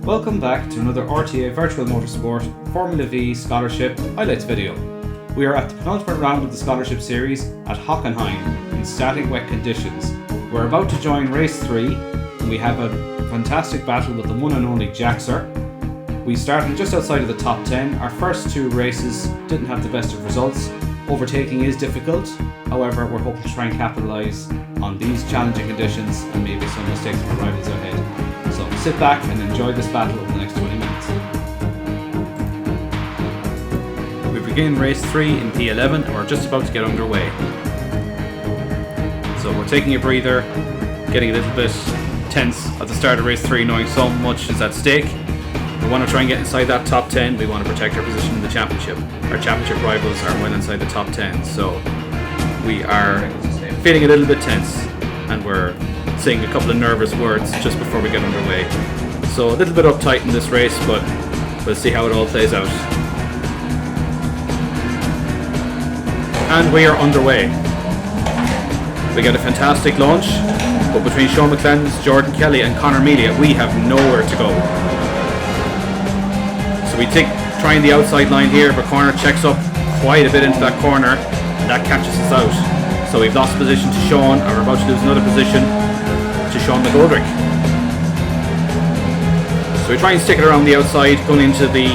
Welcome back to another RTA Virtual Motorsport Formula V Scholarship Highlights video. We are at the penultimate round of the scholarship series at Hockenheim in static wet conditions. We're about to join race 3 and we have a fantastic battle with the one and only Jaxer. We started just outside of the top 10. Our first two races didn't have the best of results. Overtaking is difficult, however we're hoping to try and capitalise on these challenging conditions and maybe some mistakes from our rivals ahead. So sit back and enjoy this battle over the next 20 minutes. We begin race 3 in P11 and we're just about to get underway. So we're taking a breather, getting a little bit tense at the start of race 3, knowing so much is at stake. We want to try and get inside that top 10. We want to protect our position in the championship. Our championship rivals are well inside the top 10, so we are feeling a little bit tense and we're saying a couple of nervous words just before we get underway. So a little bit uptight in this race, but we'll see how it all plays out. And we are underway. We get a fantastic launch, but between Sean McClellan's, Jordan Kelly and Conor Melia, we have nowhere to go. So we take trying the outside line here, but Conor checks up quite a bit into that corner and that catches us out. So we've lost position to Sean, and we're about to lose another position to Sean McGoldrick. So we try and stick it around the outside going into the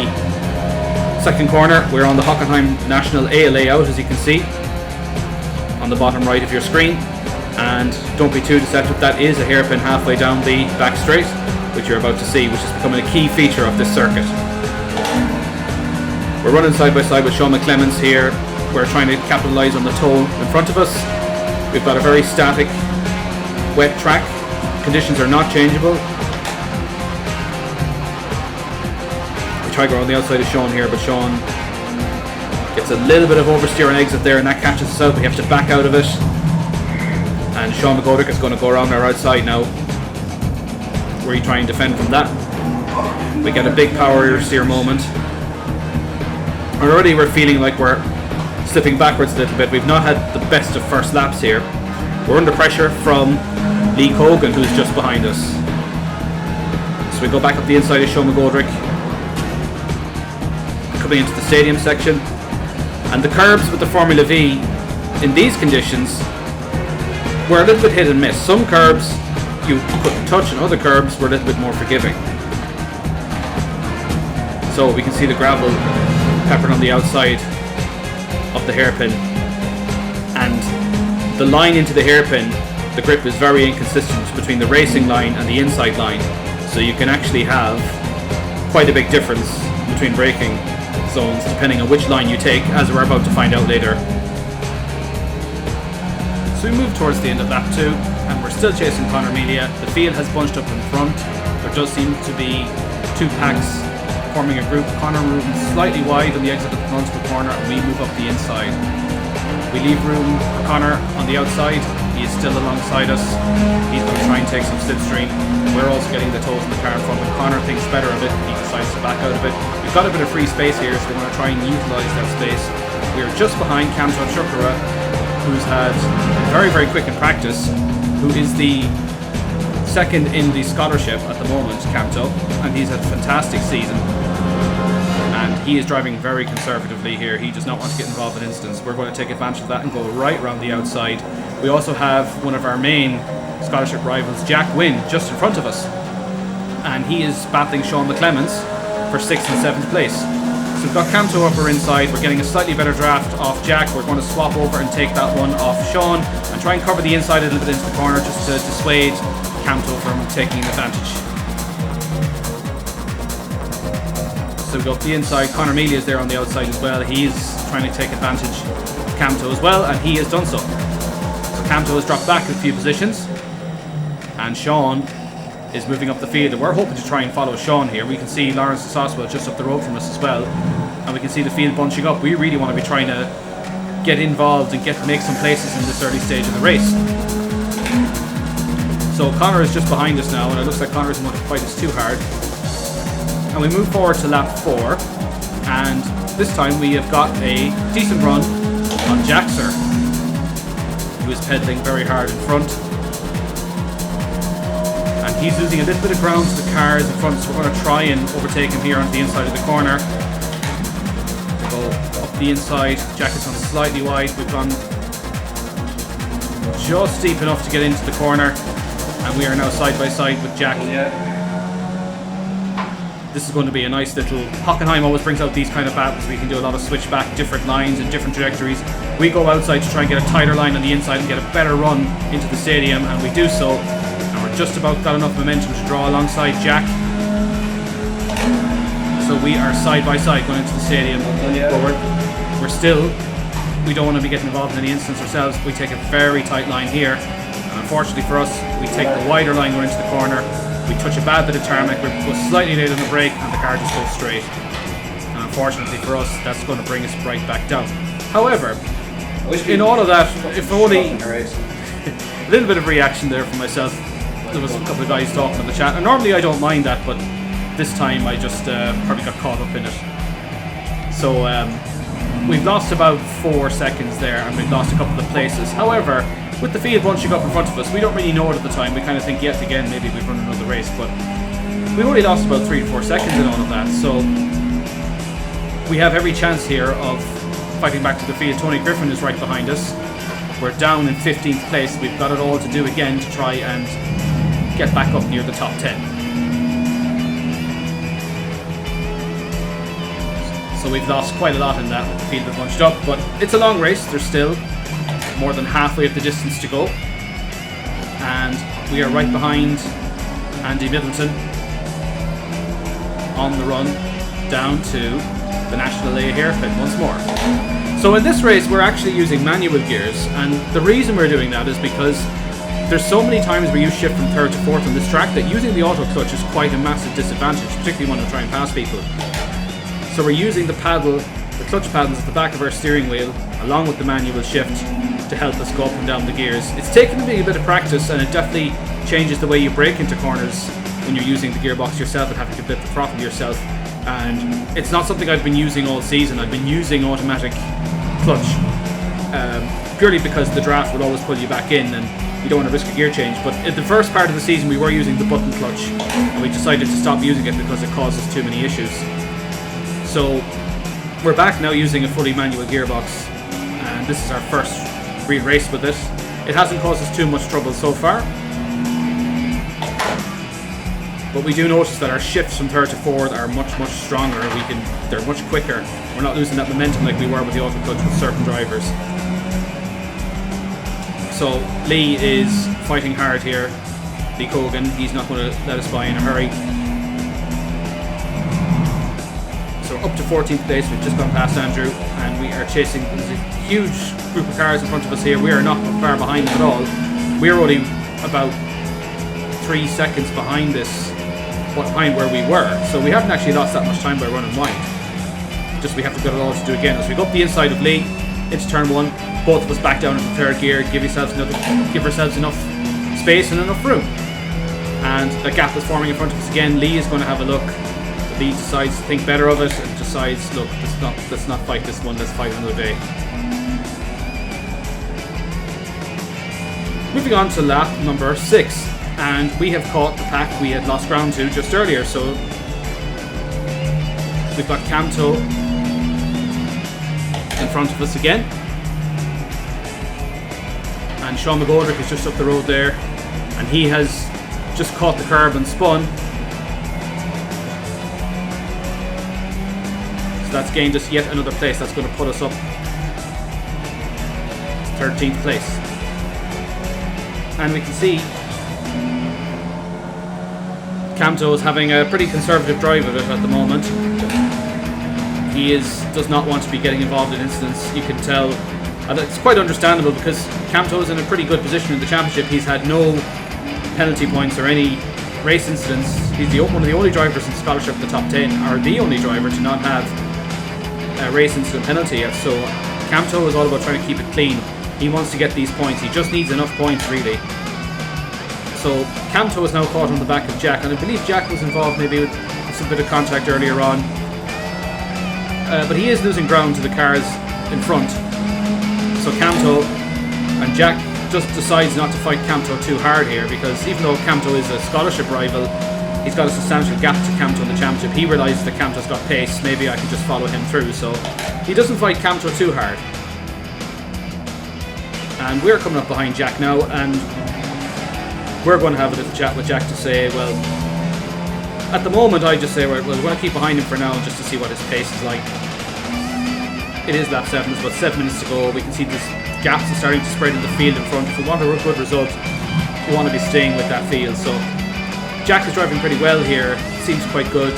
second corner. We're on the Hockenheim National A layout, as you can see on the bottom right of your screen, and don't be too deceptive, that is a hairpin halfway down the back straight, which you're about to see, which is becoming a key feature of this circuit. We're running side by side with Sean McClemens here. We're trying to capitalise on the tow in front of us. We've got a very static, wet track. Conditions are not changeable. We try to go on the outside of Sean here, but Sean gets a little bit of oversteer and exit there, and that catches us out. We have to back out of it. And Sean McGoldrick is going to go around our outside now. We're trying to defend from that. We get a big power steer moment. Already we're feeling like we're slipping backwards a little bit. We've not had the best of first laps here. We're under pressure from Lee Cogan, who's just behind us. So we go back up the inside of Sean McGoldrick, coming into the stadium section. And the curbs with the Formula V in these conditions were a little bit hit and miss. Some curbs you couldn't touch and other curbs were a little bit more forgiving. So we can see the gravel peppered on the outside of the hairpin, and the line into the hairpin, the grip is very inconsistent between the racing line and the inside line, so you can actually have quite a big difference between braking zones depending on which line you take, as we're about to find out later. So we move towards the end of lap 2 and we're still chasing Conor Melia. The field has bunched up in front. There does seem to be two packs forming a group. Conor moves slightly wide on the exit of the penultimate corner and we move up the inside. We leave room for Conor on the outside. He is still alongside us. He's going to try and take some slipstream. We're also getting the toes in the car in front, but Conor thinks better of it. He decides to back out of it. We've got a bit of free space here, so we're going to try and utilise that space. We're just behind Kamto Chukura, who's had very, very quick in practice, who is the second in the scholarship at the moment, Kamto, and he's had a fantastic season. And he is driving very conservatively here. He does not want to get involved in incidents. We're going to take advantage of that and go right around the outside. We also have one of our main scholarship rivals, Jack Wynn, just in front of us. And he is battling Sean McClemens for 6th and 7th place. So we've got Kamto up our inside. We're getting a slightly better draft off Jack. We're going to swap over and take that one off Sean and try and cover the inside a little bit into the corner just to dissuade Kamto from taking advantage. So we go up the inside. Conor Melia is there on the outside as well. He's trying to take advantage of Kamto as well, and he has done so. So Kamto has dropped back a few positions, and Sean is moving up the field. And we're hoping to try and follow Sean here. We can see Lawrence Soswell just up the road from us as well, and we can see the field bunching up. We really want to be trying to get involved and make some places in this early stage of the race. So Conor is just behind us now, and it looks like Conor isn't going to fight us too hard. And we move forward to lap 4, and this time we have got a decent run on Jaxer, who is pedaling very hard in front. And He's losing a little bit of ground to the cars in front, so we're going to try and overtake him here on the inside of the corner. Go up the inside. Jack has gone slightly wide. We've gone just deep enough to get into the corner, and we are now side by side with Jack. This is going to be a nice little... Hockenheim always brings out these kind of battles. We can do a lot of switchback, different lines and different trajectories. We go outside to try and get a tighter line on the inside and get a better run into the stadium, and we do so. And we're just about got enough momentum to draw alongside Jack. So we are side by side going into the stadium. But we're still... We don't want to be getting involved in any instance ourselves. We take a very tight line here. And unfortunately for us, we take the wider line going into the corner. We touch a bad bit of tarmac, we go slightly late on the brake, and the car just goes straight. And unfortunately for us, that's going to bring us right back down. However, in all of that, if only a little bit of reaction there from myself. There was a couple of guys talking on the chat, and normally I don't mind that, but this time I just probably got caught up in it. So we've lost about 4 seconds there, and we've lost a couple of places. However, with the field bunching up in front of us, we don't really know it at the time. We kind of think, yet again, maybe we've run another race, but we've only lost about 3 to 4 seconds in all of that, so we have every chance here of fighting back to the field. Tony Griffin is right behind us. We're down in 15th place. We've got it all to do again to try and get back up near the top 10. So we've lost quite a lot in that with the field bunched up, but it's a long race. There's still more than halfway of the distance to go, and we are right behind Andy Middleton on the run down to the National A hairpin once more. So in this race we're actually using manual gears, and the reason we're doing that is because there's so many times where you shift from 3rd to 4th on this track that using the auto clutch is quite a massive disadvantage, particularly when you try and pass people. So we're using the clutch paddles at the back of our steering wheel along with the manual shift to help us go up and down the gears. It's taken me a bit of practice, and it definitely changes the way you brake into corners when you're using the gearbox yourself and having to bit the throttle yourself. And it's not something I've been using all season. I've been using automatic clutch purely because the draft will always pull you back in and you don't want to risk a gear change. But in the first part of the season we were using the button clutch, and we decided to stop using it because it causes too many issues. So we're back now using a fully manual gearbox, and this is our first real race with it. It hasn't caused us too much trouble so far, but we do notice that our shifts from 3rd to 4th are much stronger. They're much quicker. We're not losing that momentum like we were with the auto clutch with certain drivers. So Lee is fighting hard here. Lee Cogan, he's not going to let us by in a hurry. So up to 14th place, we've just gone past Andrew, and we are chasing. There's a huge group of cars in front of us here. We are not far behind them at all. We're only about 3 seconds behind behind where we were. So we haven't actually lost that much time by running wide. Just we have to get it all to do again. As we go up the inside of Lee into turn 1, both of us back down into 3rd gear, give ourselves enough space and enough room. And the gap is forming in front of us again. Lee is going to have a look. Lee decides to think better of it and decides, look, let's not fight this one, let's fight another day. Moving on to lap number 6, and we have caught the pack we had lost ground to just earlier. So we've got Camto in front of us again, and Sean McGoldrick is just up the road there, and he has just caught the curb and spun. That's gained us yet another place. That's going to put us up to 13th place. And we can see Camto is having a pretty conservative drive of it at the moment. He does not want to be getting involved in incidents. You can tell, and it's quite understandable because Camto is in a pretty good position in the championship. He's had no penalty points or any race incidents. He's one of the only drivers in scholarship in the top 10, or the only driver to not have a race incident penalty yet. So Camto is all about trying to keep it clean. He wants to get these points. He just needs enough points, really. So Camto is now caught on the back of Jack, and I believe Jack was involved maybe with some bit of contact earlier on. But he is losing ground to the cars in front. So Camto and Jack just decides not to fight Camto too hard here, because even though Camto is a scholarship rival, he's got a substantial gap to Camto in the championship. He realises that Camto's got pace, maybe I can just follow him through, so he doesn't fight Camto too hard. And we're coming up behind Jack now, and we're going to have a little chat with Jack to say, well, at the moment I just say we're going to keep behind him for now just to see what his pace is like. It is lap 7, there's about 7 minutes to go. We can see these gaps are starting to spread in the field in front. If we want a good result, we want to be staying with that field. So Jack is driving pretty well here, seems quite good.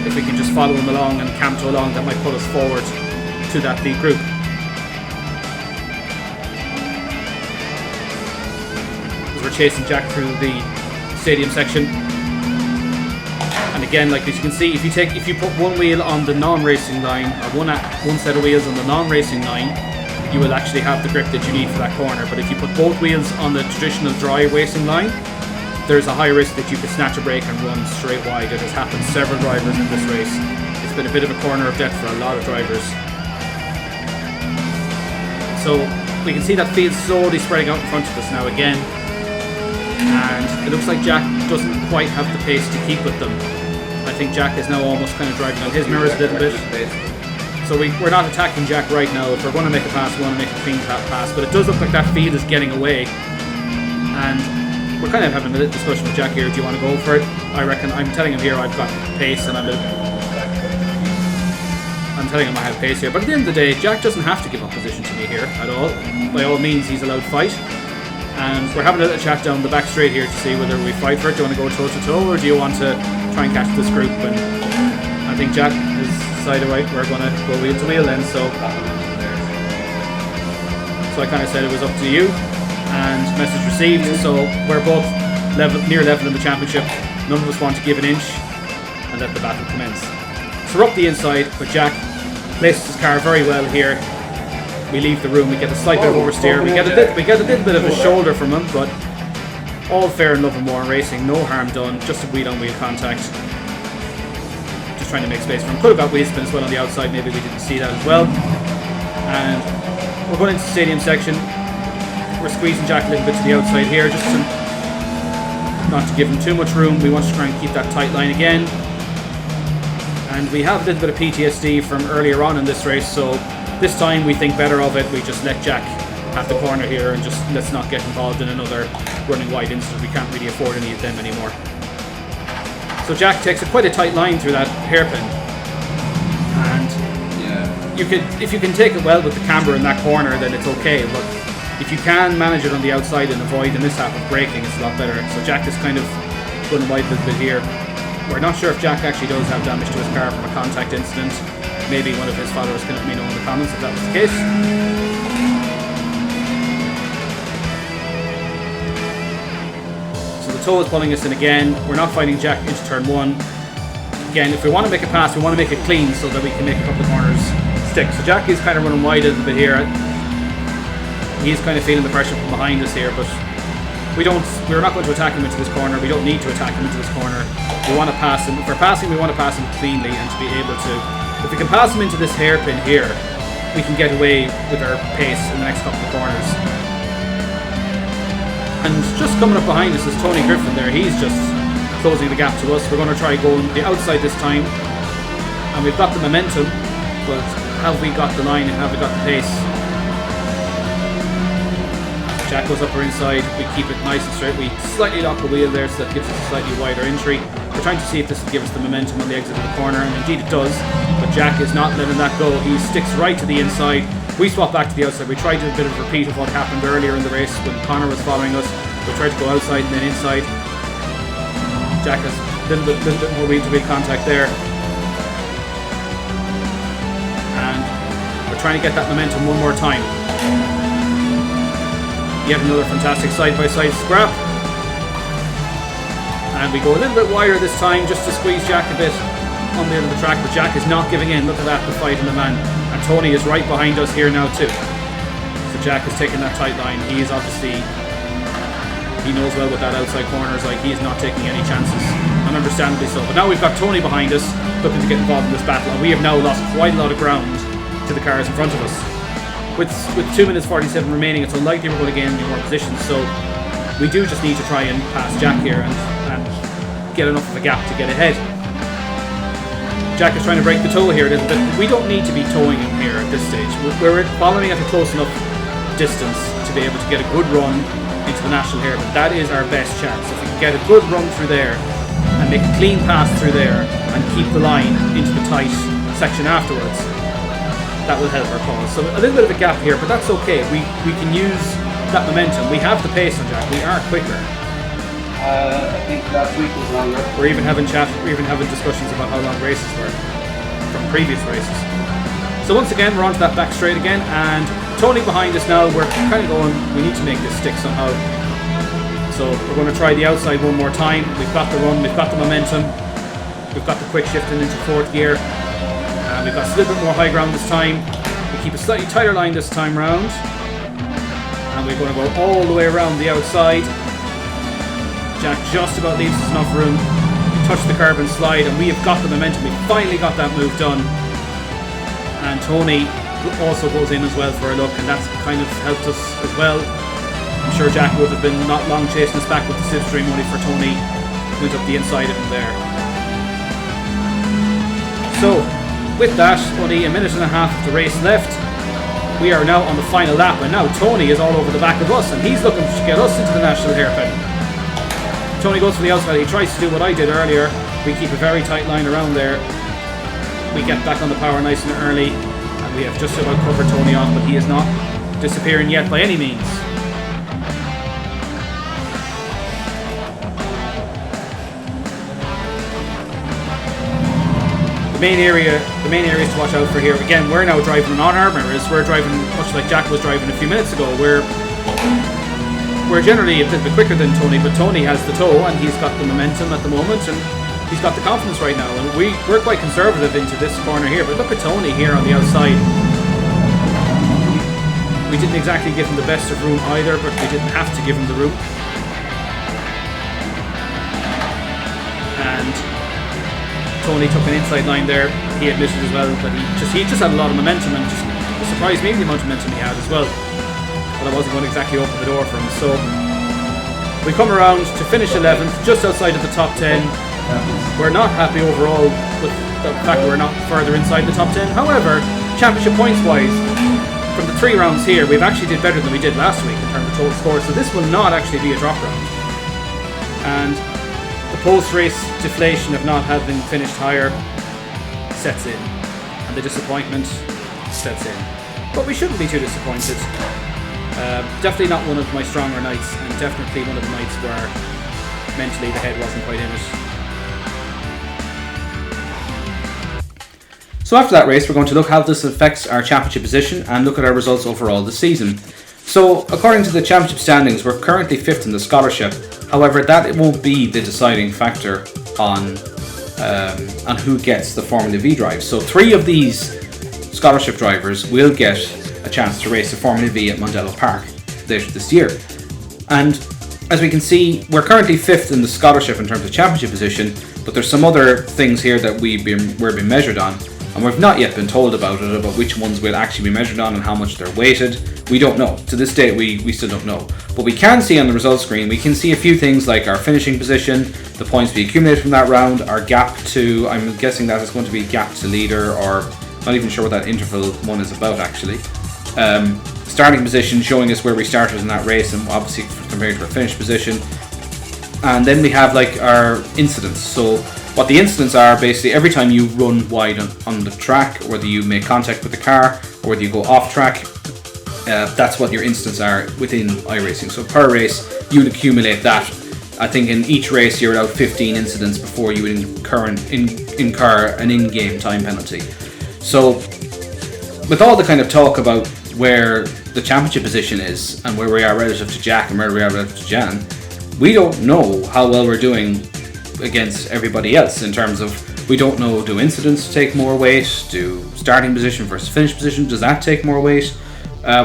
If we can just follow him along and Camto along, that might put us forward to that lead group. We're chasing Jack through the stadium section, and again, like as you can see, if you put one wheel on the non-racing line, or one set of wheels on the non-racing line, you will actually have the grip that you need for that corner. But if you put both wheels on the traditional dry racing line, there's a high risk that you could snatch a brake and run straight wide. It has happened to several drivers in this race. It's been a bit of a corner of death for a lot of drivers. So we can see that field slowly spreading out in front of us now again. And it looks like Jack doesn't quite have the pace to keep with them. I think Jack is now almost kind of driving on his mirrors a little bit. So we're not attacking Jack right now. If we're going to make a pass, we want to make a clean pass. But it does look like that field is getting away. And we're kind of having a little discussion with Jack here. Do you want to go for it? I reckon I'm telling him here I've got pace, and I'm telling him I have pace here. But at the end of the day, Jack doesn't have to give up position to me here at all. By all means, he's allowed fight. And we're having a little chat down the back straight here to see whether we fight for it. Do you want to go toe to toe, or do you want to try and catch this group? And I think Jack has decided, right, we're going to go wheel to wheel then. So I kind of said it was up to you, and message received. So we're both near level in the championship. None of us want to give an inch and let the battle commence. So we're up the inside, but Jack places his car very well here. We leave the room, we get a slight bit of oversteer, we get a little bit of a shoulder from him, but all fair in love and war in racing, no harm done, just a wheel-on-wheel contact. Just trying to make space for him. Could have got wheel spin as well on the outside, maybe we didn't see that as well. And we're going into the stadium section. We're squeezing Jack a little bit to the outside here, just not to give him too much room. We want to try and keep that tight line again. And we have a little bit of PTSD from earlier on in this race, so this time we think better of it. We just let Jack have the corner here and just let's not get involved in another running wide incident. We can't really afford any of them anymore. So Jack takes quite a tight line through that hairpin, and if you can take it well with the camber in that corner, then it's okay. But if you can manage it on the outside and avoid the mishap of braking, it's a lot better. So Jack is kind of going wide a little bit here. We're not sure if Jack actually does have damage to his car from a contact incident. Maybe one of his followers can let me know in the comments if that was the case. So the toe is pulling us in again. We're not fighting Jack into turn 1. Again, if we want to make a pass, we want to make it clean so that we can make a couple of corners stick. So Jack is kind of running wide a little bit here. He's kind of feeling the pressure from behind us here, but we're not going to attack him into this corner. We don't need to attack him into this corner. We want to pass him. If we're passing, we want to pass him cleanly, and to be able to, if we can pass him into this hairpin here, we can get away with our pace in the next couple of corners. And just coming up behind us is Tony Griffin there. He's just closing the gap to us. We're going to try going the outside this time, and we've got the momentum, but have we got the line and have we got the pace? Jack goes up or inside, we keep it nice and straight, we slightly lock the wheel there so that gives us a slightly wider entry. We're trying to see if this will give us the momentum on the exit of the corner, and indeed it does, but Jack is not letting that go. He sticks right to the inside. We swap back to the outside. We tried to do a bit of a repeat of what happened earlier in the race when Connor was following us. We tried to go outside and then inside. Jack has a little bit more wheel-to-wheel contact there. And we're trying to get that momentum one more time. Yet another fantastic side-by-side scrap. And we go a little bit wider this time just to squeeze Jack a bit on the end of the track, but Jack is not giving in. Look at that, the fight in the man. And Tony is right behind us here now too. So Jack is taking that tight line. He is obviously, he knows well what that outside corner is like. He is not taking any chances, and understandably so. But now we've got Tony behind us looking to get involved in this battle, and we have now lost quite a lot of ground to the cars in front of us. with 2 minutes 47 remaining, it's unlikely we're going to gain any more positions. So we do just need to try and pass Jack here and get enough of a gap to get ahead. Jack is trying to break the toe here a little bit. We don't need to be towing him here at this stage. We're following at a close enough distance to be able to get a good run into the national hairpin. That is our best chance. If we can get a good run through there and make a clean pass through there and keep the line into the tight section afterwards, that will help our cause. So a little bit of a gap here, but that's okay. We can use that momentum. We have the pace on Jack. We are quicker. I think last week was longer. We're even having discussions about how long races were from previous races. So once again, we're onto that back straight again, and Tony behind us now. We're kind of going, we need to make this stick somehow. So we're going to try the outside one more time. We've got the run, we've got the momentum, we've got the quick shifting into fourth gear. We've got a little bit more high ground this time. We keep a slightly tighter line this time round, and we're going to go all the way around the outside. Jack just about leaves us enough room to touch the curb and slide, and we have got the momentum. We finally got that move done, and Tony also goes in as well for a look, and that's kind of helped us as well. I'm sure Jack would have been not long chasing us back with the slipstream, only for Tony went up the inside of him there. So with that, only a minute and a half of the race left. We are now on the final lap, and now Tony is all over the back of us, and he's looking to get us into the national hairpin. Tony goes for the outside. He tries to do what I did earlier. We keep a very tight line around there. We get back on the power nice and early, and we have just about covered Tony off, but he is not disappearing yet by any means. The main areas to watch out for here. Again, we're now driving on our mirrors. We're driving much like Jack was driving a few minutes ago. We're generally a little bit quicker than Tony, but Tony has the toe and he's got the momentum at the moment, and he's got the confidence right now. And we're quite conservative into this corner here, but look at Tony here on the outside. We didn't exactly give him the best of room either, but we didn't have to give him the room. And Tony took an inside line there. He admitted as well that he just had a lot of momentum, and it surprised me the amount of momentum he had as well. But I wasn't going to exactly open the door for him. So we come around to finish 11th, just outside of the top 10. We're not happy overall with the fact that we're not further inside the top 10. However, championship points wise, from the 3 rounds here, we've actually did better than we did last week in terms of total score. So this will not actually be a drop round. And the post-race deflation of not having finished higher sets in, and the disappointment sets in. But we shouldn't be too disappointed. Definitely not one of my stronger nights, and definitely one of the nights where mentally the head wasn't quite in it. So after that race, we're going to look how this affects our championship position and look at our results overall this season. So according to the championship standings, we're currently 5th in the scholarship. However, that won't be the deciding factor on who gets the Formula V drive. So 3 of these scholarship drivers will get a chance to race the Formula V at Mondello Park later this year. And as we can see, we're currently 5th in the scholarship in terms of championship position, but there's some other things here that we're being measured on, and we've not yet been told about which ones we'll actually be measured on and how much they're weighted. We don't know. To this day, we still don't know. But we can see on the results screen, we can see a few things like our finishing position, the points we accumulated from that round, our gap to, I'm guessing that is going to be gap to leader, or not even sure what that interval one is about actually. Starting position showing us where we started in that race, and obviously compared to our finish position. And then we have like our incidents. So what the incidents are, basically every time you run wide on the track, whether you make contact with the car or whether you go off track, that's what your incidents are within iRacing. So per race you'd accumulate that. I think in each race you're allowed 15 incidents before you would incur an in-game time penalty. So with all the kind of talk about where the championship position is and where we are relative to Jack and where we are relative to Jan, we don't know how well we're doing against everybody else in terms of, we don't know, do incidents take more weight, do starting position versus finish position, does that take more weight?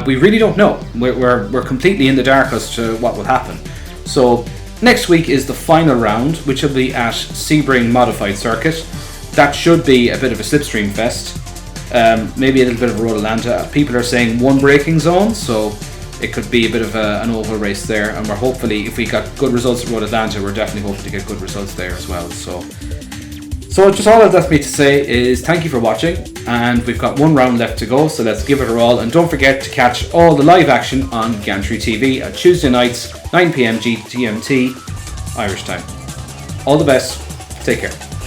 We really don't know. We're completely in the dark as to what will happen. So next week is the final round, which will be at Sebring Modified Circuit. That should be a bit of a slipstream fest. maybe a little bit of Road Atlanta. People are saying one braking zone, so it could be a bit of an oval race there, and we're hopefully, if we got good results at Road Atlanta, we're definitely hoping to get good results there as well. So just all that's left me to say is thank you for watching, and we've got one round left to go, so let's give it a all. And don't forget to catch all the live action on Gantry TV at Tuesday nights, 9 p.m. GMT Irish time. All the best. Take care.